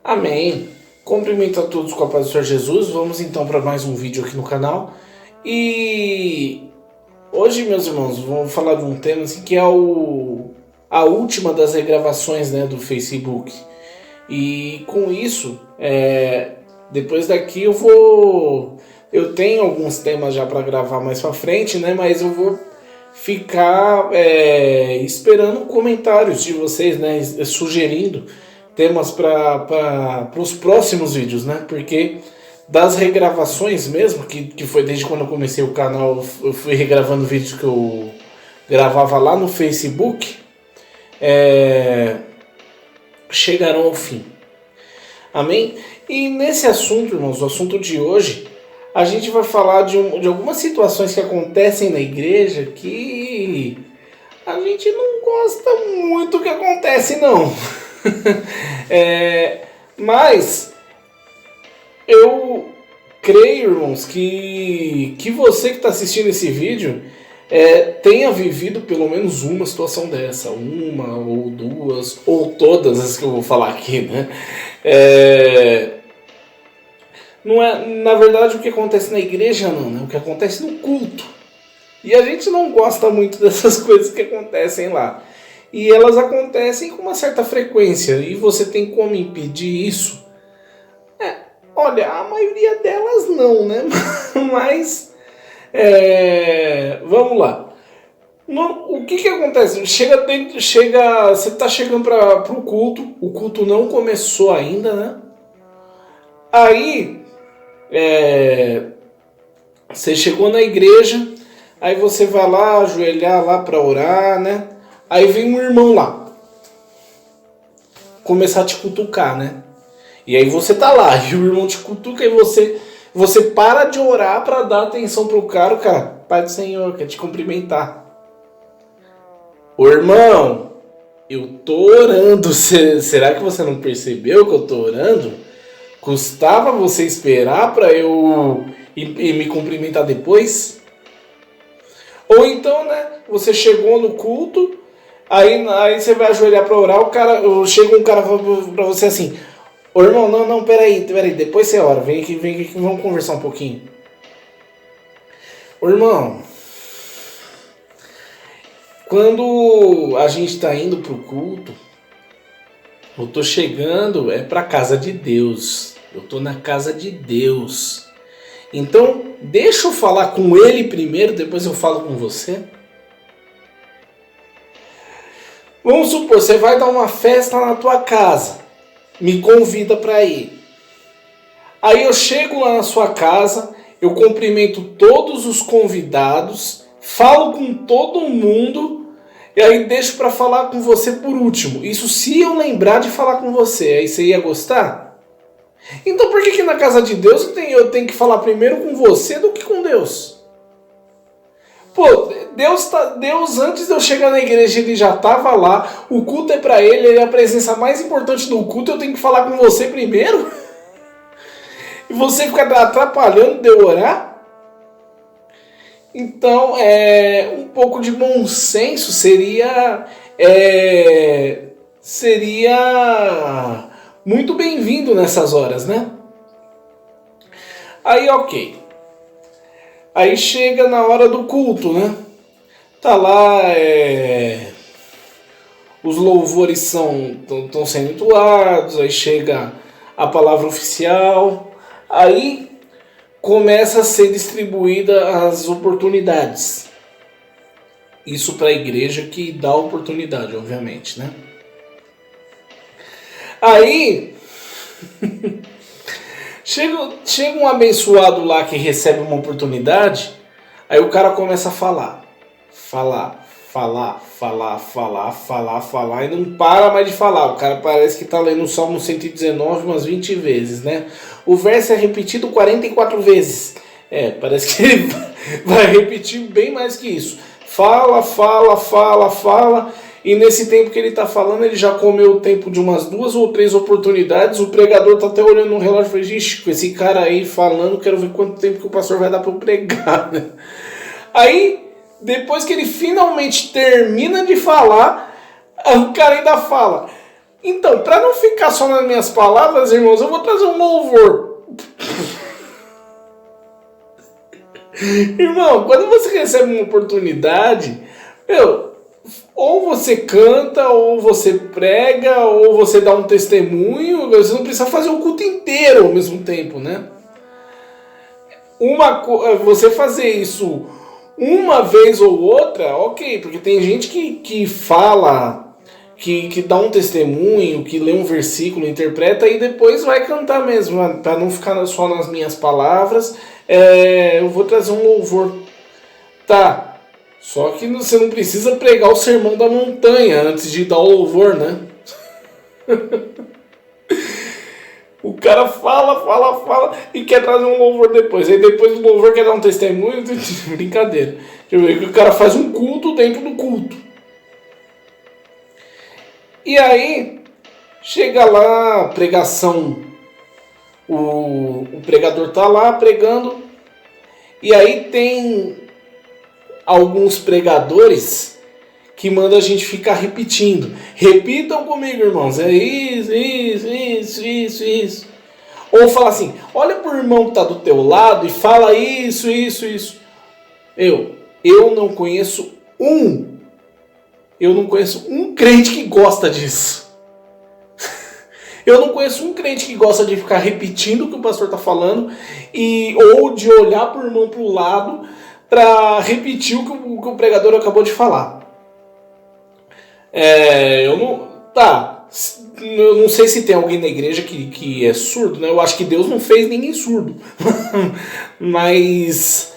Amém. Cumprimento a todos com a paz do Senhor Jesus. Vamos então para mais um vídeo aqui no canal. E hoje, meus irmãos, vamos falar de um tema assim, que é a última das regravações, né, do Facebook. E com isso, depois daqui eu tenho alguns temas já para gravar mais para frente, né, mas eu vou ficar esperando comentários de vocês, né, sugerindo temas para os próximos vídeos, né? Porque das regravações mesmo, que foi desde quando eu comecei o canal, eu fui regravando vídeos que eu gravava lá no Facebook, chegaram ao fim. Amém? E nesse assunto, irmãos, o assunto de hoje, a gente vai falar de algumas situações que acontecem na igreja que a gente não gosta muito que acontece, não. Mas eu creio, irmãos, que você que está assistindo esse vídeo tenha vivido pelo menos uma situação dessa, uma ou duas, ou todas as que eu vou falar aqui, né? Não é, na verdade, o que acontece na igreja não, né? O que acontece no culto. E a gente não gosta muito dessas coisas que acontecem lá. E elas acontecem com uma certa frequência. E você tem como impedir isso? Olha, a maioria delas não, né? Mas, vamos lá. O que acontece? Você está chegando para o culto não começou ainda, né? Aí, você chegou na igreja, aí você vai lá ajoelhar lá para orar, né? Aí vem um irmão lá, começar a te cutucar, né? E aí você tá lá, e o irmão te cutuca, e você para de orar para dar atenção pro cara, o cara, Pai do Senhor, quer te cumprimentar. Ô irmão, eu tô orando, será que você não percebeu que eu tô orando? Custava você esperar para eu e me cumprimentar depois? Ou então, né, você chegou no culto, aí você vai ajoelhar para orar, chega um cara para você assim: ô irmão, não, peraí, depois você ora, vem aqui, vamos conversar um pouquinho. Ô irmão, quando a gente está indo pro culto, eu tô chegando pra casa de Deus, eu tô na casa de Deus. Então, deixa eu falar com ele primeiro, depois eu falo com você. Vamos supor, você vai dar uma festa na tua casa, me convida para ir. Aí eu chego lá na sua casa, eu cumprimento todos os convidados, falo com todo mundo, e aí deixo para falar com você por último. Isso se eu lembrar de falar com você, aí você ia gostar? Então por que na casa de Deus eu tenho que falar primeiro com você do que com Deus? Pô, Deus antes de eu chegar na igreja, ele já estava lá, o culto é para ele é a presença mais importante do culto, eu tenho que falar com você primeiro? E você fica atrapalhando de eu orar? Então, um pouco de bom senso seria muito bem-vindo nessas horas, né? Aí, ok. Aí chega na hora do culto, né? Tá lá, os louvores estão sendo entoados, aí chega a palavra oficial, aí começa a ser distribuída as oportunidades. Isso para a igreja que dá oportunidade, obviamente, né? Aí chega um abençoado lá que recebe uma oportunidade, aí o cara começa a falar, e não para mais de falar. O cara parece que está lendo o Salmo 119 umas 20 vezes, né? O verso é repetido 44 vezes. Parece que ele vai repetir bem mais que isso. Fala. E nesse tempo que ele está falando, ele já comeu o tempo de umas 2 ou 3 oportunidades. O pregador está até olhando no relógio e fala: ixi, com esse cara aí falando, quero ver quanto tempo que o pastor vai dar para eu pregar. Aí, depois que ele finalmente termina de falar, o cara ainda fala: Então, para não ficar só nas minhas palavras, irmãos, eu vou trazer um louvor. Irmão, quando você recebe uma oportunidade, ou você canta, ou você prega, ou você dá um testemunho, você não precisa fazer o culto inteiro ao mesmo tempo, né? Você fazer isso uma vez ou outra, ok, porque tem gente que fala, que dá um testemunho, que lê um versículo, interpreta e depois vai cantar mesmo, para não ficar só nas minhas palavras. Eu vou trazer um louvor. Tá, só que você não precisa pregar o sermão da montanha antes de dar o louvor, né? O cara fala e quer trazer um louvor depois. Aí depois do louvor quer dar um testemunho. Brincadeira. Deixa eu ver que o cara faz um culto dentro do culto. E aí, chega lá, pregação. O pregador tá lá pregando. E aí tem alguns pregadores que mandam a gente ficar repetindo. Repitam comigo, irmãos. É isso. Ou fala assim, olha pro irmão que tá do teu lado e fala isso. Eu não conheço um crente que gosta disso. Eu não conheço um crente que gosta de ficar repetindo o que o pastor tá falando ou de olhar pro irmão pro lado para repetir o que o pregador acabou de falar. Eu não sei se tem alguém na igreja que é surdo, né? Eu acho que Deus não fez ninguém surdo. Mas,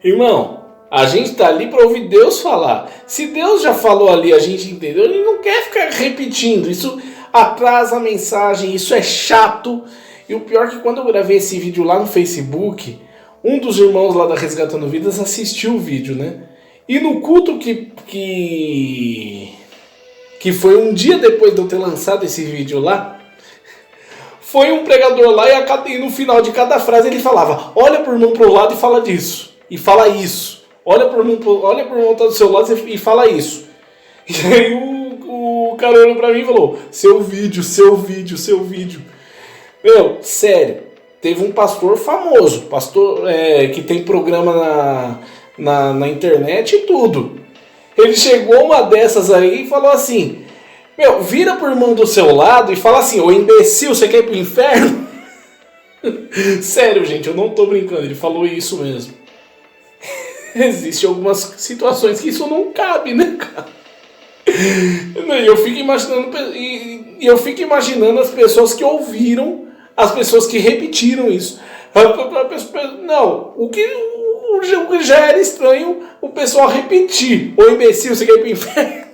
irmão, a gente tá ali para ouvir Deus falar. Se Deus já falou ali, a gente entendeu, ele não quer ficar repetindo. Isso atrasa a mensagem, isso é chato. E o pior é que quando eu gravei esse vídeo lá no Facebook, um dos irmãos lá da Resgatando Vidas assistiu o vídeo, né? E no culto que foi um dia depois de eu ter lançado esse vídeo lá, foi um pregador lá e no final de cada frase ele falava, olha pro irmão pro lado e fala disso, e fala isso. Olha pro irmão que tá do seu lado e fala isso. E aí o cara olhou pra mim e falou, seu vídeo. Meu, sério, teve um pastor famoso, que tem programa na internet e tudo. Ele chegou uma dessas aí e falou assim, vira pro irmão do seu lado e fala assim, ô imbecil, você quer ir pro inferno? Sério, gente, eu não tô brincando, ele falou isso mesmo. Existem algumas situações que isso não cabe, né, cara? E eu fico imaginando as pessoas que ouviram, as pessoas que repetiram isso. Não, o que já era estranho o pessoal repetir. Ô imbecil, você quer ir pro inferno?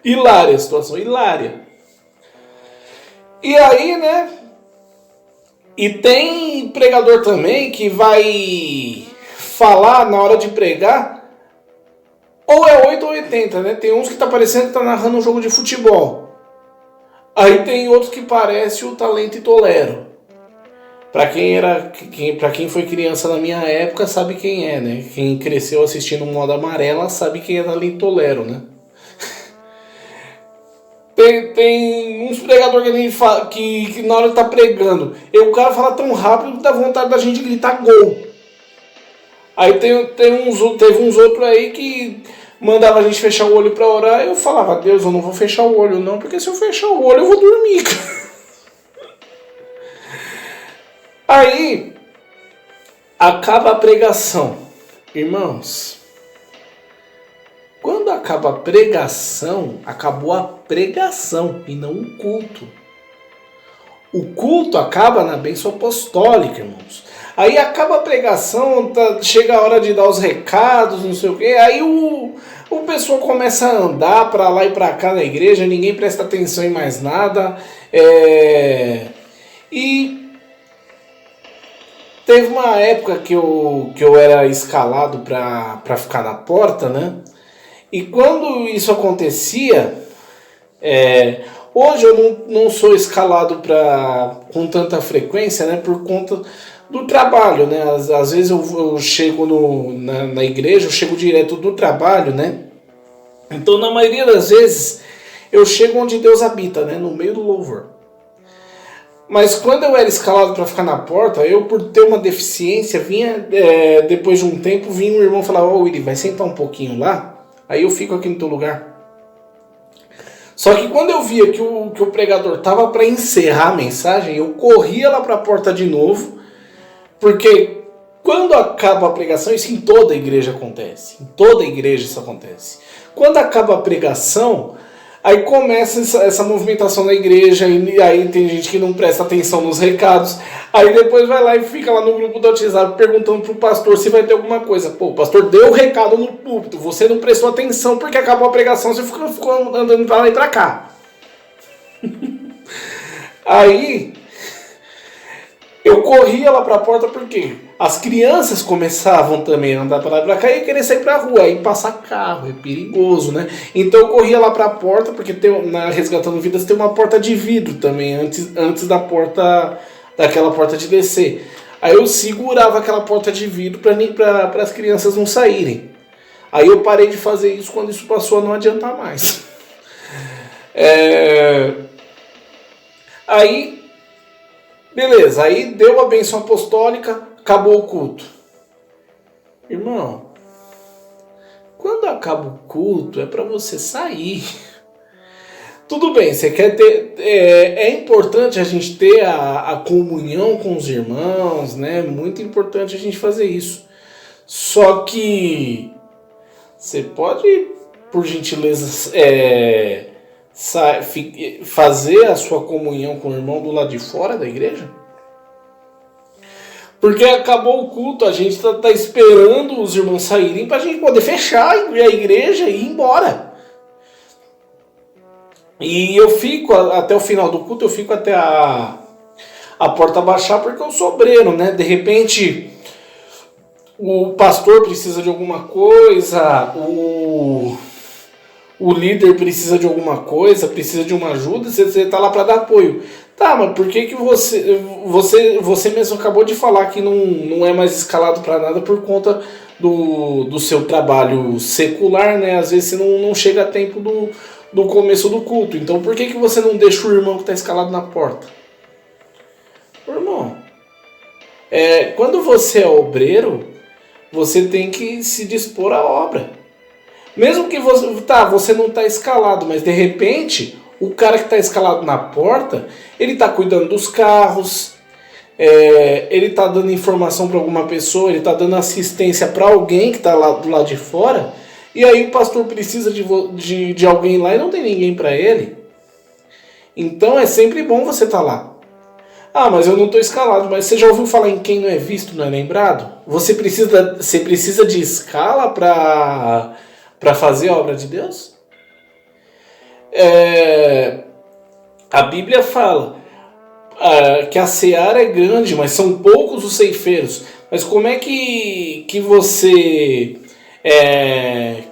Hilária a situação, hilária. E aí, né? E tem pregador também que vai falar na hora de pregar, ou é 8 ou 80, né? Tem uns que tá parecendo que tá narrando um jogo de futebol. Aí tem outros que parece o Talento e Tolero. Pra quem foi criança na minha época sabe quem é, né? Quem cresceu assistindo Moda Amarela sabe quem é Talento e Tolero, né? Tem uns pregadores que na hora que tá pregando, o cara fala tão rápido que dá vontade da gente gritar gol. Aí teve uns outros aí que mandava a gente fechar o olho pra orar, e eu falava, Deus, eu não vou fechar o olho não, porque se eu fechar o olho eu vou dormir. Aí, acaba a pregação. Irmãos, quando acaba a pregação, acabou a pregação e não o culto. O culto acaba na bênção apostólica, irmãos. Aí acaba a pregação, chega a hora de dar os recados, não sei o quê. Aí o pessoal começa a andar para lá e para cá na igreja, ninguém presta atenção em mais nada. E teve uma época que eu era escalado para ficar na porta, né? E quando isso acontecia, hoje eu não sou escalado com tanta frequência, né? Por conta do trabalho, né? Às vezes eu chego na igreja, eu chego direto do trabalho, né? Então, na maioria das vezes, eu chego onde Deus habita, né? No meio do louvor. Mas quando eu era escalado para ficar na porta, eu, por ter uma deficiência, vinha, depois de um tempo, vinha um irmão falar: Ô Willy, vai sentar um pouquinho lá, aí eu fico aqui no teu lugar. Só que quando eu via que o pregador tava para encerrar a mensagem, eu corria lá para a porta de novo, porque quando acaba a pregação, isso em toda a igreja acontece, em toda a igreja isso acontece. Quando acaba a pregação, aí começa essa movimentação na igreja, e aí tem gente que não presta atenção nos recados, aí depois vai lá e fica lá no grupo do WhatsApp perguntando pro pastor se vai ter alguma coisa. Pô, o pastor deu o recado no púlpito, você não prestou atenção porque acabou a pregação, você ficou andando pra lá e pra cá. Aí eu corria lá pra porta porque as crianças começavam também a andar pra lá e pra cá e querer sair pra rua, aí passar carro, é perigoso, né? Então eu corria lá pra porta, porque na Resgatando Vidas tem uma porta de vidro também, antes da porta, daquela porta de descer. Aí eu segurava aquela porta de vidro para as crianças não saírem. Aí eu parei de fazer isso quando isso passou a não adiantar mais. Aí, beleza, aí deu a bênção apostólica, acabou o culto. Irmão, quando acaba o culto é para você sair. Tudo bem, você quer ter. É importante a gente ter a comunhão com os irmãos, né? Muito importante a gente fazer isso. Só que você pode, por gentileza, fazer a sua comunhão com o irmão do lado de fora da igreja? Porque acabou o culto, a gente tá esperando os irmãos saírem para a gente poder fechar a igreja e ir embora. E eu fico até o final do culto, eu fico até a porta baixar porque eu sou obreiro, né? De repente o pastor precisa de alguma coisa, o líder precisa de alguma coisa, precisa de uma ajuda, você tá lá para dar apoio. Tá, mas por que você mesmo acabou de falar que não é mais escalado para nada por conta do seu trabalho secular, né? Às vezes você não chega a tempo do começo do culto. Então por que você não deixa o irmão que está escalado na porta? Irmão, quando você é obreiro, você tem que se dispor à obra. Mesmo que você não está escalado, mas de repente o cara que está escalado na porta, ele está cuidando dos carros, ele está dando informação para alguma pessoa, ele está dando assistência para alguém que está lá do lado de fora, e aí o pastor precisa de alguém lá e não tem ninguém para ele. Então é sempre bom você estar lá. Ah, mas eu não estou escalado. Mas você já ouviu falar em quem não é visto, não é lembrado? Você precisa de escala para fazer a obra de Deus? A Bíblia fala que a seara é grande, mas são poucos os ceifeiros. Mas como é que você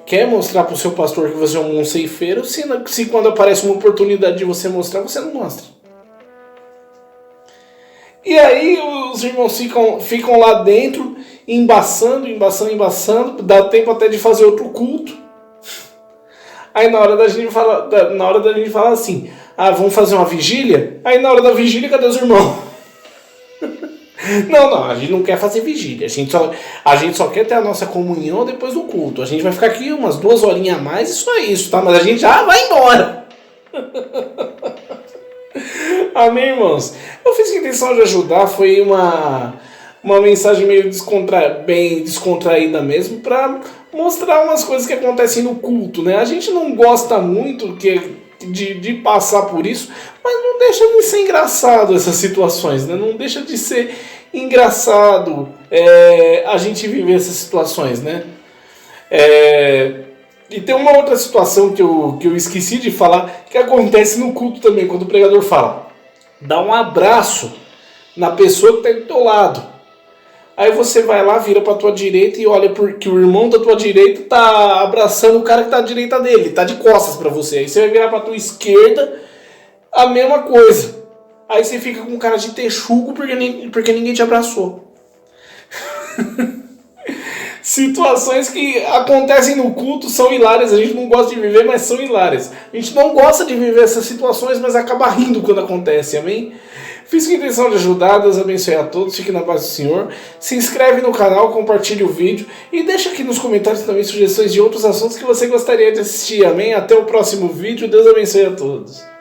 quer mostrar para o seu pastor que você é um ceifeiro se quando aparece uma oportunidade de você mostrar, você não mostra? E aí os irmãos ficam lá dentro, embaçando, dá tempo até de fazer outro culto. Aí na hora da gente falar assim, vamos fazer uma vigília? Aí na hora da vigília, cadê os irmãos? Não, a gente não quer fazer vigília. A gente só quer ter a nossa comunhão depois do culto. A gente vai ficar aqui umas 2 horinhas a mais e só isso, tá? Mas a gente já vai embora. Amém, irmãos? Eu fiz com a intenção de ajudar, foi uma mensagem meio bem descontraída mesmo, para mostrar umas coisas que acontecem no culto, né? A gente não gosta muito de passar por isso, mas não deixa de ser engraçado essas situações, né? Não deixa de ser engraçado a gente viver essas situações, né? E tem uma outra situação que eu esqueci de falar, que acontece no culto também, quando o pregador fala: dá um abraço na pessoa que está do teu lado. Aí você vai lá, vira para tua direita e olha porque o irmão da tua direita tá abraçando o cara que tá à direita dele, tá de costas para você. Aí você vai virar para tua esquerda, a mesma coisa. Aí você fica com cara de texugo porque ninguém te abraçou. situações que acontecem no culto são hilárias, a gente não gosta de viver, mas são hilárias. A gente não gosta de viver essas situações, mas acaba rindo quando acontece, amém? Fiz com a intenção de ajudar, Deus abençoe a todos, fique na paz do Senhor. Se inscreve no canal, compartilhe o vídeo e deixa aqui nos comentários também sugestões de outros assuntos que você gostaria de assistir, amém? Até o próximo vídeo, Deus abençoe a todos.